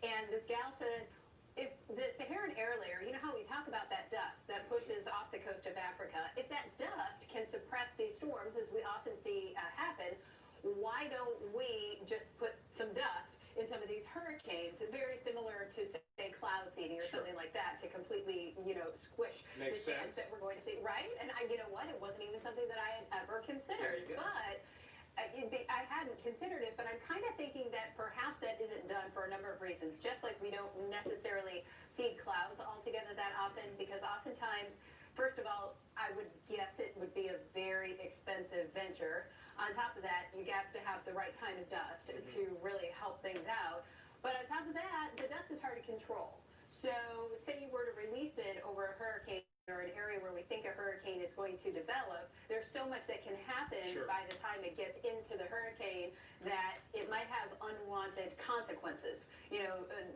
and this gal said, if the Saharan air layer, you know how we talk about that dust that pushes off the coast of Africa, if that dust can suppress these storms, as we often see happen, why don't we just put some dust in some of these hurricanes, very similar to, say, cloud seeding or something like that, to completely, squish the chance that we're going to see, right? And you know what? It wasn't even something that I had ever considered, but I hadn't considered it, but I'm kind of thinking that perhaps that isn't done for a number of reasons, just like we don't necessarily seed clouds altogether that often, because oftentimes, first of all, I would guess it would be a very expensive venture. On top of that, you have to have the right kind of dust to really help things out. But on top of that, the dust is hard to control. So say you were to release it over a hurricane or an area where we think a hurricane is going to develop, there's so much that can happen by the time it gets into the hurricane that it might have unwanted consequences,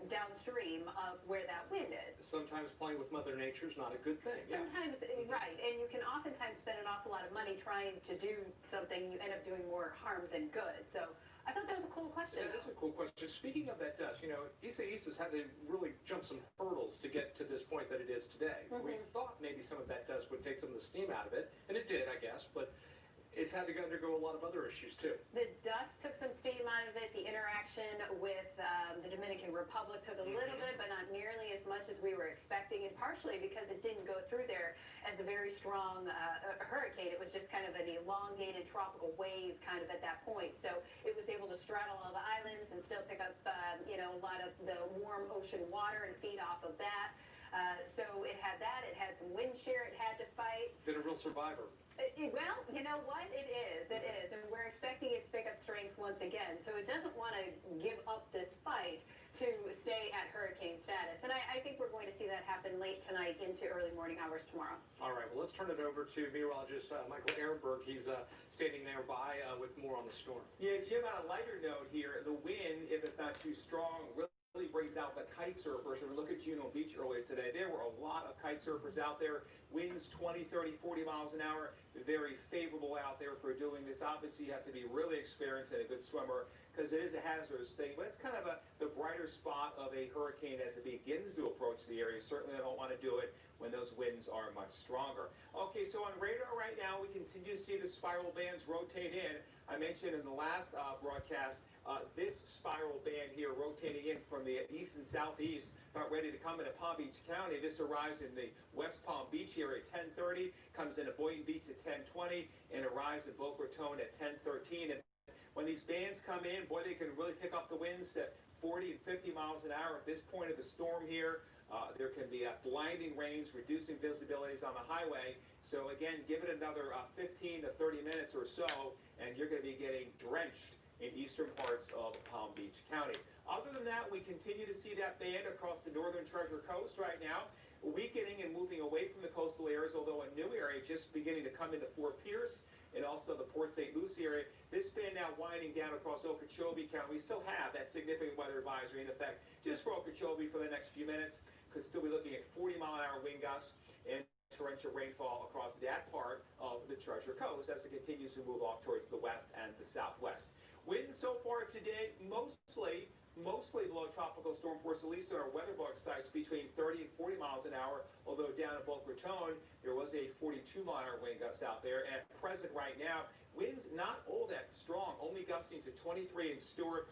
downstream of where that wind is. Sometimes playing with Mother Nature is not a good thing. Sometimes, right, and you can oftentimes spend an awful lot of money trying to do something, you end up doing more harm than good. So I thought that was a cool question. Yeah, that's a cool question. Speaking of that dust, Isaias had to really jump some hurdles to get to this point that it is today. We thought maybe some of that dust would take some of the steam out of it, and it did, I guess, but it's had to undergo a lot of other issues, too. The dust took some steam out of it. The interaction with the Dominican Republic took a little bit, but not nearly as much as we were expecting, and partially because it didn't go through there as a very strong hurricane. It was just kind of an elongated tropical wave kind of at that point. So it was able to straddle all the islands and still pick up, a lot of the warm ocean water and feed off of that. So it had that. It had some wind shear it had to fight. Been a real survivor. Well, you know what? It is. It is. And we're expecting it to pick up strength once again. So it doesn't want to give up this fight to stay at hurricane status. And I think we're going to see that happen late tonight into early morning hours tomorrow. All right. Well, let's turn it over to meteorologist Michael Ehrenberg. He's standing nearby with more on the storm. Yeah, Jim, on a lighter note here, the wind, if it's not too strong, really brings out the kite surfers. And we look at Juno Beach earlier today. There were a lot of kite surfers out there. Winds 20, 30, 40 miles an hour. Very favorable out there for doing this. Obviously, you have to be really experienced and a good swimmer because it is a hazardous thing. But it's kind of the brighter spot of a hurricane as it begins to approach the area. Certainly, I don't want to do it when those winds are much stronger. Okay, so on radar right now, we continue to see the spiral bands rotate in. I mentioned in the last broadcast, this spiral band here rotating in from the east and southeast, about ready to come into Palm Beach County. This arrives in the West Palm Beach area at 10:30, comes into Boynton Beach at 10:20, and arrives at Boca Raton at 10:13. And when these bands come in, boy, they can really pick up the winds to 40 and 50 miles an hour at this point of the storm here. There can be blinding rains, reducing visibilities on the highway. So again, give it another 15 to 30 minutes or so, and you're going to be getting drenched in eastern parts of Palm Beach County. Other than that, we continue to see that band across the northern Treasure Coast right now, weakening and moving away from the coastal areas, although a new area just beginning to come into Fort Pierce and also the Port St. Lucie area. This band now winding down across Okeechobee County. We still have that significant weather advisory in effect just for Okeechobee for the next few minutes. Could still be looking at 40-mile-an-hour wind gusts and torrential rainfall across that part of the Treasure Coast as it continues to move off towards the west and the southwest. Winds so far today mostly below tropical storm force, at least on our weather bug sites, between 30 and 40 miles an hour, although down at Boca Raton, there was a 42-mile-an-hour wind gust out there. And at present right now, winds not all that strong, only gusting to 23 in Stewart.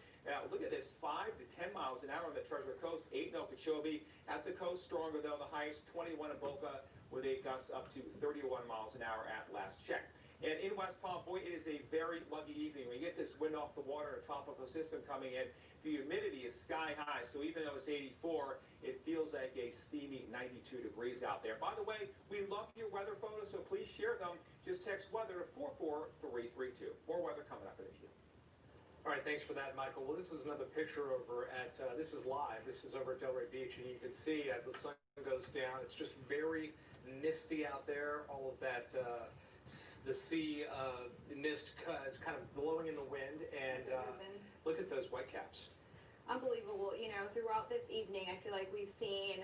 Look at this, 5 to 10 miles an hour on the Treasure Coast, 8 in Okeechobee. At the coast, stronger though, the highest 21 in Boca, with a gust up to 31 miles an hour at last check. And in West Palm, boy, it is a very muggy evening. We get this wind off the water and a tropical system coming in. The humidity is sky high, so even though it's 84, it feels like a steamy 92 degrees out there. By the way, we love your weather photos, so please share them. Just text weather to 44332. More weather coming up in a few. All right, thanks for that, Michael. Well, this is another picture over at, this is live. This is over at Delray Beach, and you can see as the sun goes down, it's just very misty out there. All of that, the sea mist is kind of blowing in the wind, and look at those whitecaps. Unbelievable. You know, throughout this evening, I feel like we've seen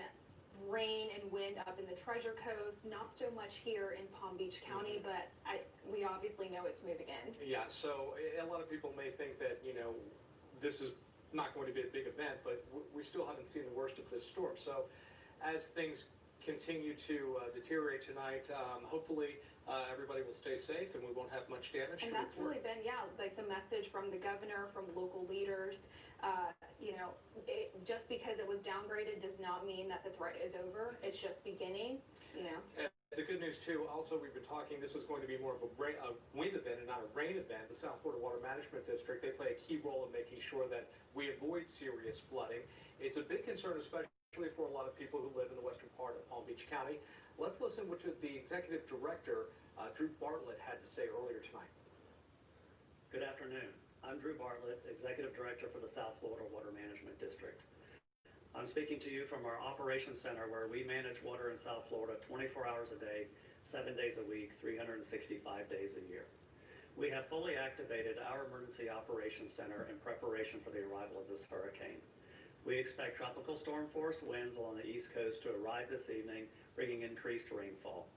rain and wind up in the Treasure Coast, not so much here in Palm Beach County, but we obviously know it's moving in. Yeah, so a lot of people may think that, you know, this is not going to be a big event, but we still haven't seen the worst of this storm. So as things continue to deteriorate tonight, hopefully everybody will stay safe and we won't have much damage. And that's really been, like the message from the governor, from local leaders. You know, just because it was downgraded does not mean that the threat is over. It's just beginning, you know. And the good news, too, also we've been talking, this is going to be more of a wind event and not a rain event. The South Florida Water Management District, they play a key role in making sure that we avoid serious flooding. It's a big concern, especially for a lot of people who live in the western part of Palm Beach County. Let's listen to the Executive Director, Drew Bartlett, had to say earlier tonight. Good afternoon. I'm Drew Bartlett, Executive Director for the South Florida Water Management District. I'm speaking to you from our Operations Center where we manage water in South Florida 24 hours a day, 7 days a week, 365 days a year. We have fully activated our Emergency Operations Center in preparation for the arrival of this hurricane. We expect tropical storm force winds along the East Coast to arrive this evening, bringing increased rainfall.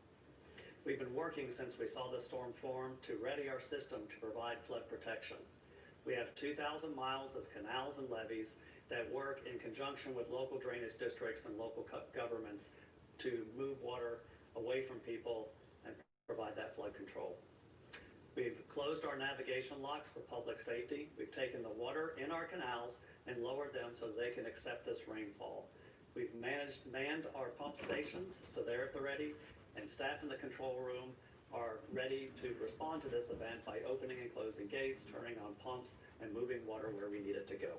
We've been working since we saw the storm form to ready our system to provide flood protection. We have 2,000 miles of canals and levees that work in conjunction with local drainage districts and local governments to move water away from people and provide that flood control. We've closed our navigation locks for public safety. We've taken the water in our canals and lowered them so they can accept this rainfall. We've manned our pump stations so they're at the ready, and staff in the control room are ready to respond to this event by opening and closing gates, turning on pumps, and moving water where we need it to go.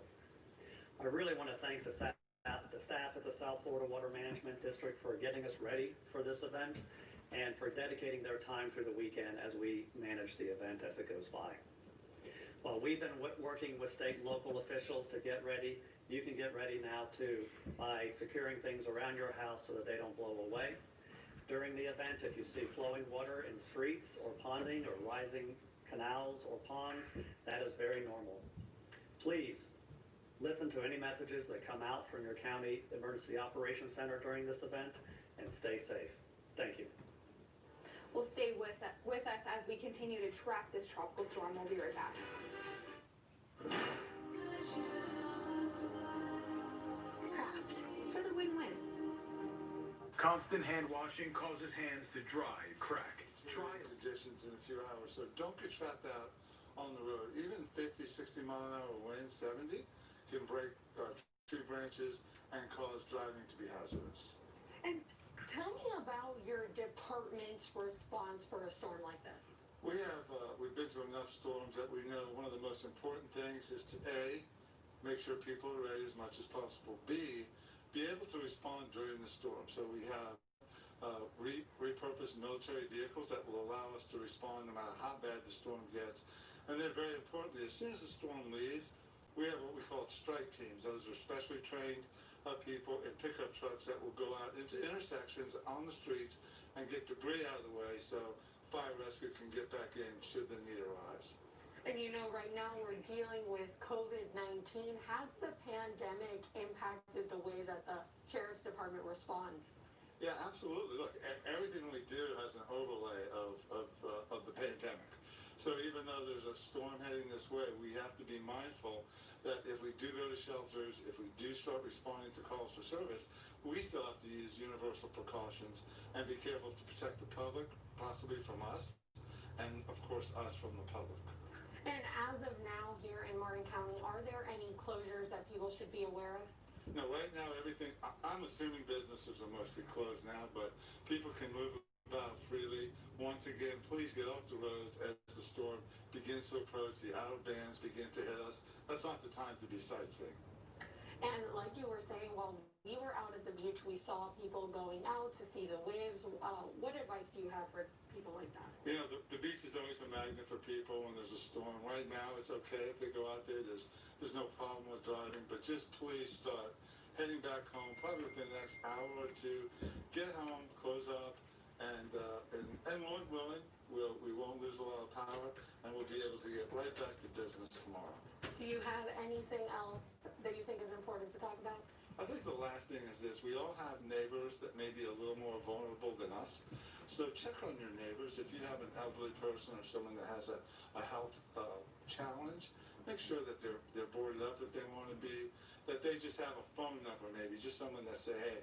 I really want to thank the staff at the South Florida Water Management District for getting us ready for this event and for dedicating their time through the weekend as we manage the event as it goes by. While we've been working with state and local officials to get ready, you can get ready now too by securing things around your house so that they don't blow away. During the event, if you see flowing water in streets or ponding or rising canals or ponds, that is very normal. Please Listen to any messages that come out from your county emergency operations center during this event, and stay safe. Thank you. Well, stay with us as we continue to track this tropical storm. We'll be right back. Craft for the win-win. Constant hand washing causes hands to dry and crack. Try conditions in a few hours, so don't get trapped out on the road. Even 50, 60 mile an hour wind, 70, can break tree branches and cause driving to be hazardous. And tell me about your department's response for a storm like this. We've been through enough storms that we know one of the most important things is to A, make sure people are ready as much as possible. B, be able to respond during the storm. So we have repurposed military vehicles that will allow us to respond no matter how bad the storm gets. And then very importantly, as soon as the storm leaves, we have what we call strike teams. Those are specially trained people in pickup trucks that will go out into intersections on the streets and get debris out of the way so fire rescue can get back in should the need arise. And you know, right now we're dealing with COVID-19. Has the pandemic impacted the way that the Sheriff's Department responds? Yeah, absolutely. Look, everything we do has an overlay of the pandemic. So even though there's a storm heading this way, we have to be mindful that if we do go to shelters, if we do start responding to calls for service, we still have to use universal precautions and be careful to protect the public, possibly from us, and of course us from the public. And as of now here in Martin County, are there any closures that people should be aware of? No, right now everything, I'm assuming businesses are mostly closed now, but people can move about freely. Once again, please get off the roads as the storm begins to approach, the outer bands begin to hit us. That's not the time to be sightseeing. And like you were saying, while we were out at the beach, we saw people going out to see the waves. What advice do you have for people like that? You know, the beach is always a magnet for people when there's a storm. Right now, it's okay if they go out there. There's no problem with driving, but just please start heading back home, probably within the next hour or two. Get home, close up, and Lord willing, we won't lose a lot of power, and we'll be able to get right back to business tomorrow. Do you have anything else that you think is important to talk about? I think the last thing is this. We all have neighbors that may be a little more vulnerable than us. So check on your neighbors. If you have an elderly person or someone that has a health challenge, make sure that they're boarded up if they want to be, that they just have a phone number maybe, just someone that say, hey,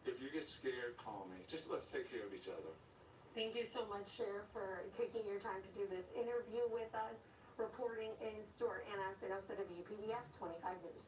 if you get scared, call me. Just let's take care of each other. Thank you so much, Sheriff, for taking your time to do this interview with us. Reporting in Stuart, Anna Espinosa, WPBF 25 News.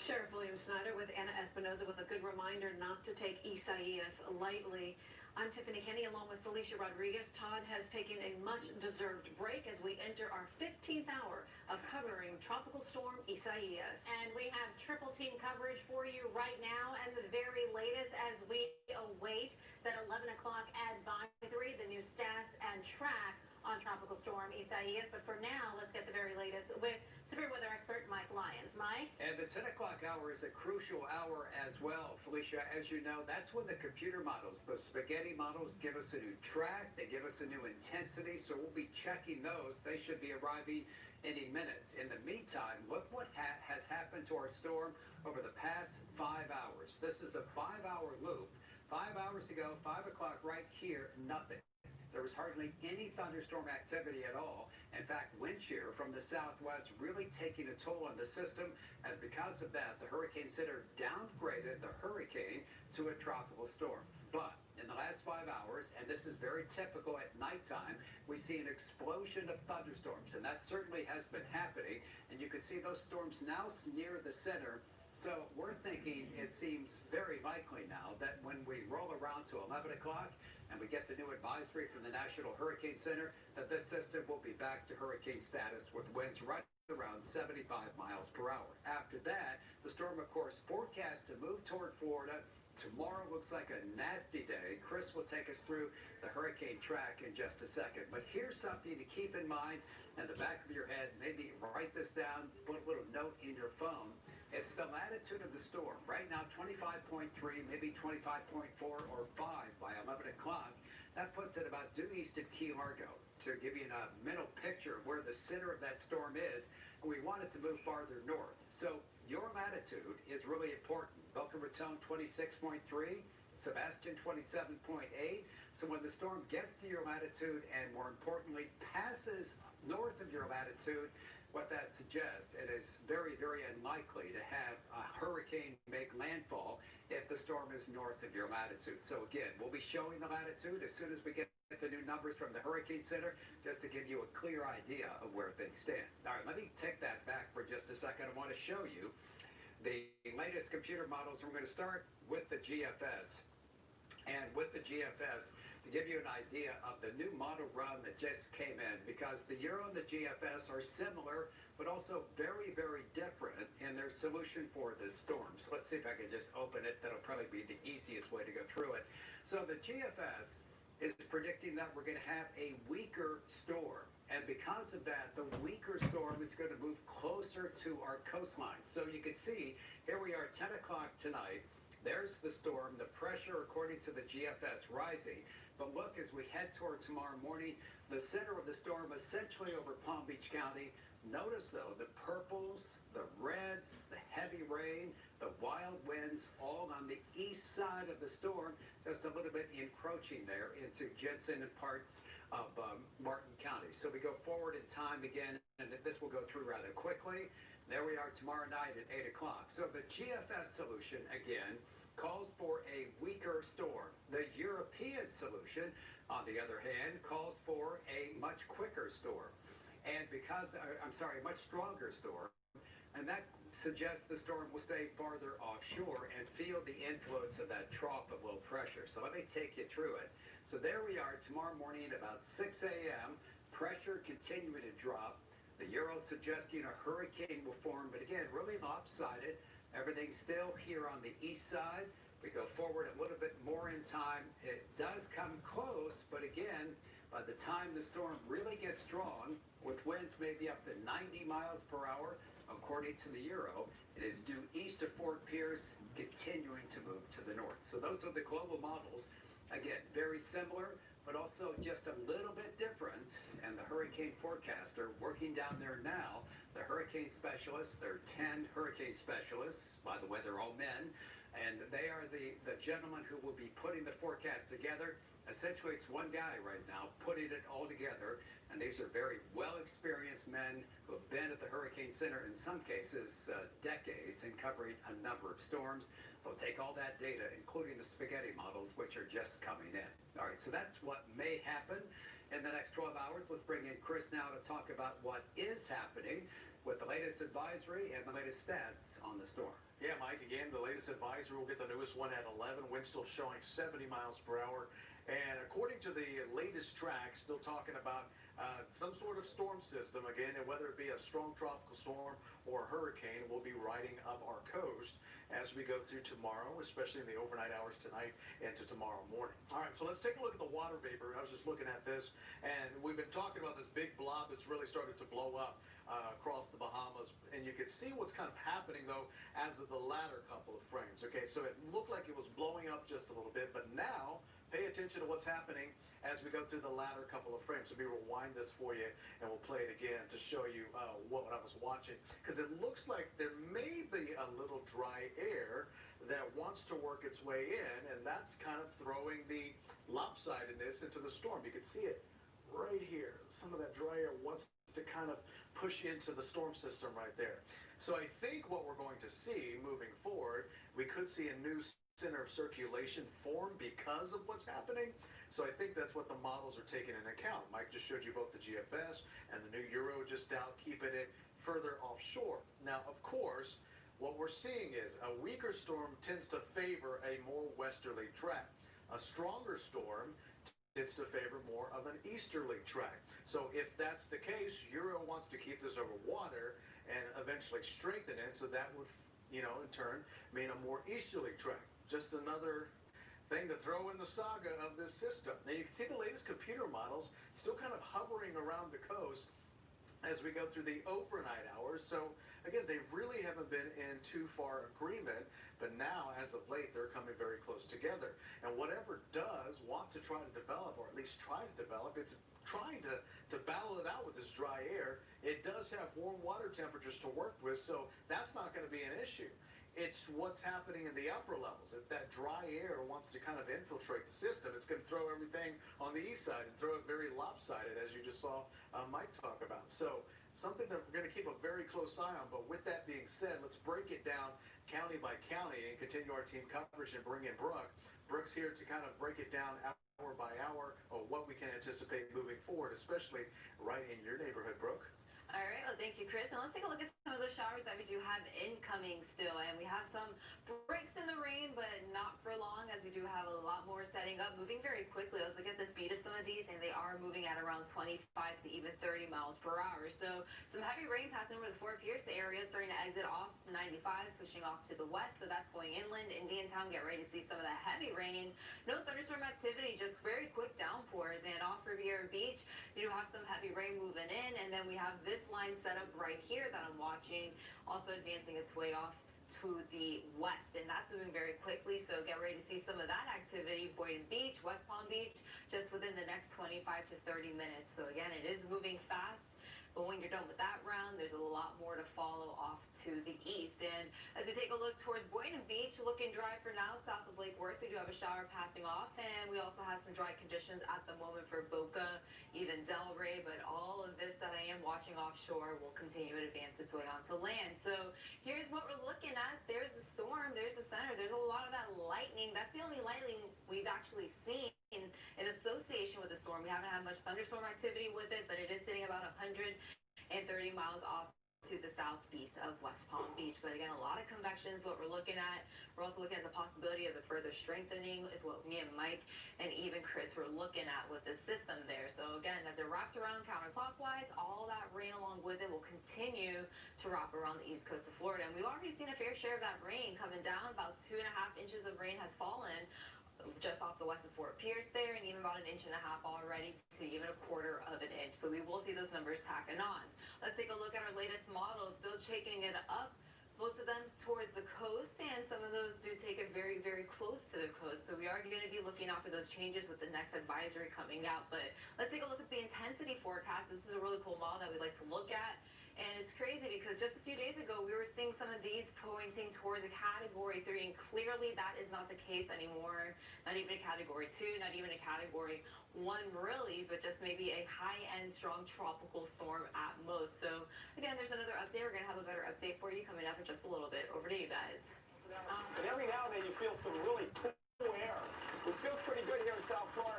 Sheriff William Snyder with Anna Espinosa with a good reminder not to take Isaias lightly. I'm Tiffany Kenny along with Felicia Rodriguez. Todd has taken a much-deserved break as we enter our 15th hour of covering Tropical Storm Isaias. And we have triple team coverage for you right now and the very latest as we await that 11 o'clock advisory, the new stats and track on Tropical Storm Isaias. But for now, let's get the very latest with severe weather expert Mike Lyons. Mike? And the 10 o'clock hour is a crucial hour as well, Felicia. As you know, that's when the computer models, the spaghetti models, give us a new track. They give us a new intensity, so we'll be checking those. They should be arriving any minute. In the meantime, look what has happened to our storm over the past 5 hours. This is a 5-hour loop. 5 hours ago, 5 o'clock right here, nothing. There was hardly any thunderstorm activity at all. In fact, wind shear from the southwest really taking a toll on the system, and because of that, the Hurricane Center downgraded the hurricane to a tropical storm. But in the last 5 hours, and this is very typical at nighttime, we see an explosion of thunderstorms, and that certainly has been happening. And you can see those storms now near the center. So we're thinking it seems very likely now that when we roll around to 11 o'clock and we get the new advisory from the National Hurricane Center, that this system will be back to hurricane status with winds right around 75 miles per hour. After that, the storm, of course, forecast to move toward Florida. Tomorrow looks like a nasty day. Chris will take us through the hurricane track in just a second. But here's something to keep in mind in the back of your head. Maybe write this down, put a little note in your phone. It's the latitude of the storm. Right now, 25.3, maybe 25.4 or 5 by 11 o'clock. That puts it about due east of Key Largo. To give you a mental picture of where the center of that storm is, and we want it to move farther north. So your latitude is really important. Boca Raton 26.3, Sebastian 27.8. So when the storm gets to your latitude and more importantly passes north of your latitude, what that suggests, it is very, very unlikely to have a hurricane make landfall if the storm is north of your latitude. So again, we'll be showing the latitude as soon as we get the new numbers from the Hurricane Center, just to give you a clear idea of where things stand. All right, let me take that back for just a second. I want to show you the latest computer models. We're going to start with the GFS. And with the GFS, to give you an idea of the new model run that just came in, because the Euro and the GFS are similar, but also very, very different in their solution for this storm. So let's see if I can just open it. That'll probably be the easiest way to go through it. So the GFS is predicting that we're going to have a weaker storm. And because of that, the weaker storm is going to move closer to our coastline. So you can see, here we are, 10 o'clock tonight. There's the storm, the pressure according to the GFS rising. But look, as we head toward tomorrow morning, the center of the storm essentially over Palm Beach County. Notice though, the purples, the reds, the heavy rain, the wild winds, all on the east side of the storm, just a little bit encroaching there into Jensen and parts of Martin County. So we go forward in time again, and this will go through rather quickly. There we are tomorrow night at 8 o'clock. So the GFS solution, again, calls for a weaker storm. The European solution, on the other hand, calls for a much quicker storm. And because, a much stronger storm. And that suggests the storm will stay farther offshore and feel the influence of that trough of low pressure. So let me take you through it. So there we are tomorrow morning at about 6 a.m. Pressure continuing to drop. The Euro suggesting a hurricane will form, but again, really lopsided. Everything's still here on the east side. We go forward a little bit more in time. It does come close, but again, by the time the storm really gets strong, with winds maybe up to 90 miles per hour, according to the Euro, it is due east of Fort Pierce, continuing to move to the north. So those are the global models. Again, very similar, but also just a little bit different. And the hurricane forecaster working down there now, the hurricane specialists, there are 10 hurricane specialists. By the way, they're all men. And they are the gentlemen who will be putting the forecast together. Essentially, it's one guy right now putting it all together. And these are very well-experienced men who have been at the Hurricane Center, in some cases, decades, in covering a number of storms. They'll take all that data, including the spaghetti models, which are just coming in. All right, so that's what may happen in the next 12 hours. Let's bring in Chris now to talk about what is happening with the latest advisory and the latest stats on the storm. Yeah, Mike, again, the latest advisory, we'll get the newest one at 11, wind still showing 70 miles per hour. And according to the latest tracks, still talking about some sort of storm system, again, and whether it be a strong tropical storm or a hurricane, will be riding up our coast as we go through tomorrow, especially in the overnight hours tonight into tomorrow morning. All right, so let's take a look at the water vapor. I was just looking at this, and we've been talking about this big blob that's really started to blow up across the Bahamas, and you can see what's kind of happening though as of the latter couple of frames. Okay, so it looked like it was blowing up just a little bit, but now pay attention to what's happening as we go through the latter couple of frames. So we rewind this for you, and we'll play it again to show you what I was watching, because it looks like there may be a little dry air that wants to work its way in, and that's kind of throwing the lopsidedness into the storm. You can see it right here. Some of that dry air wants to kind of push into the storm system right there. So I think what we're going to see moving forward, we could see a new center of circulation form because of what's happening. So I think that's what the models are taking into account. Mike just showed you both the GFS and the new Euro just out, keeping it further offshore. Now, of course, what we're seeing is a weaker storm tends to favor a more westerly track. A stronger storm tends to favor more of an easterly track. So if that's the case, Euro wants to keep this over water and eventually strengthen it, so that would, in turn, mean a more easterly track. Just another thing to throw in the saga of this system. Now you can see the latest computer models still kind of hovering around the coast as we go through the overnight hours. So again, they really haven't been in too far agreement, but now as of late they're coming very close together. And whatever does want to try to develop, or at least try to develop, it's trying to battle it out with this dry air. It does have warm water temperatures to work with, so that's not going to be an issue. It's what's happening in the upper levels. If that dry air wants to kind of infiltrate the system, it's going to throw everything on the east side and throw it very lopsided, as you just saw Mike talk about. So something that we're going to keep a very close eye on. But with that being said, let's break it down county by county and continue our team coverage and bring in Brooke. Brooke's here to kind of break it down hour by hour of what we can anticipate moving forward, especially right in your neighborhood, Brooke. All right, well, thank you, Chris. And let's take a look at some of those showers that we do have incoming still. And we have some breaks in the rain, but not for long, as we do have a lot more setting up, moving very quickly. Let's look at the speed of some of these, and they are moving at around 25 to even 30 miles per hour. So some heavy rain passing over the Fort Pierce area, starting to exit off 95, pushing off to the west. So that's going inland. Indiantown, get ready to see some of that heavy rain. No thunderstorm activity, just very quick downpours. And off Riviera Beach, you do have some heavy rain moving in, and then we have this line set up right here that I'm watching, also advancing its way off to the west, and that's moving very quickly. So get ready to see some of that activity. Boynton Beach, West Palm Beach, just within the next 25 to 30 minutes. So again, it is moving fast, but when you're done with that round, there's a lot more to follow off to the east. And as we take a look towards Boynton Beach, looking dry for now south of Lake Worth. We do have a shower passing off, and we also have some dry conditions at the moment for Boca, even Delray, but all of this that I am watching offshore will continue to advance its way onto land. So here's what we're looking at. There's a storm, there's a center, there's a lot of that lightning. That's the only lightning we've actually seen in association with the storm. We haven't had much thunderstorm activity with it, but it is sitting about 130 miles off to the southeast of West Palm Beach. But again, a lot of convection is what we're looking at. We're also looking at the possibility of the further strengthening is what me and Mike and even Chris were looking at with the system there. So again, as it wraps around counterclockwise, all that rain along with it will continue to wrap around the east coast of Florida. And we've already seen a fair share of that rain coming down. About 2.5 inches of rain has fallen just off the west of Fort Pierce there, and even about 1.5 inches already to even 1/4 of an inch. So we will see those numbers tacking on. Let's take a look at our latest models, still taking it up, most of them towards the coast, and some of those do take it very, very close to the coast. So we are going to be looking out for those changes with the next advisory coming out. But let's take a look at the intensity forecast. This is a really cool model that we'd like to look at. And it's crazy because just a few days ago, we were seeing some of these pointing towards a Category 3, and clearly that is not the case anymore. Not even a Category 2, not even a Category 1 really, but just maybe a high-end strong tropical storm at most. So again, there's another update. We're going to have a better update for you coming up in just a little bit. Over to you guys. And every now and then you feel some really cool air. It feels pretty good here in South Florida.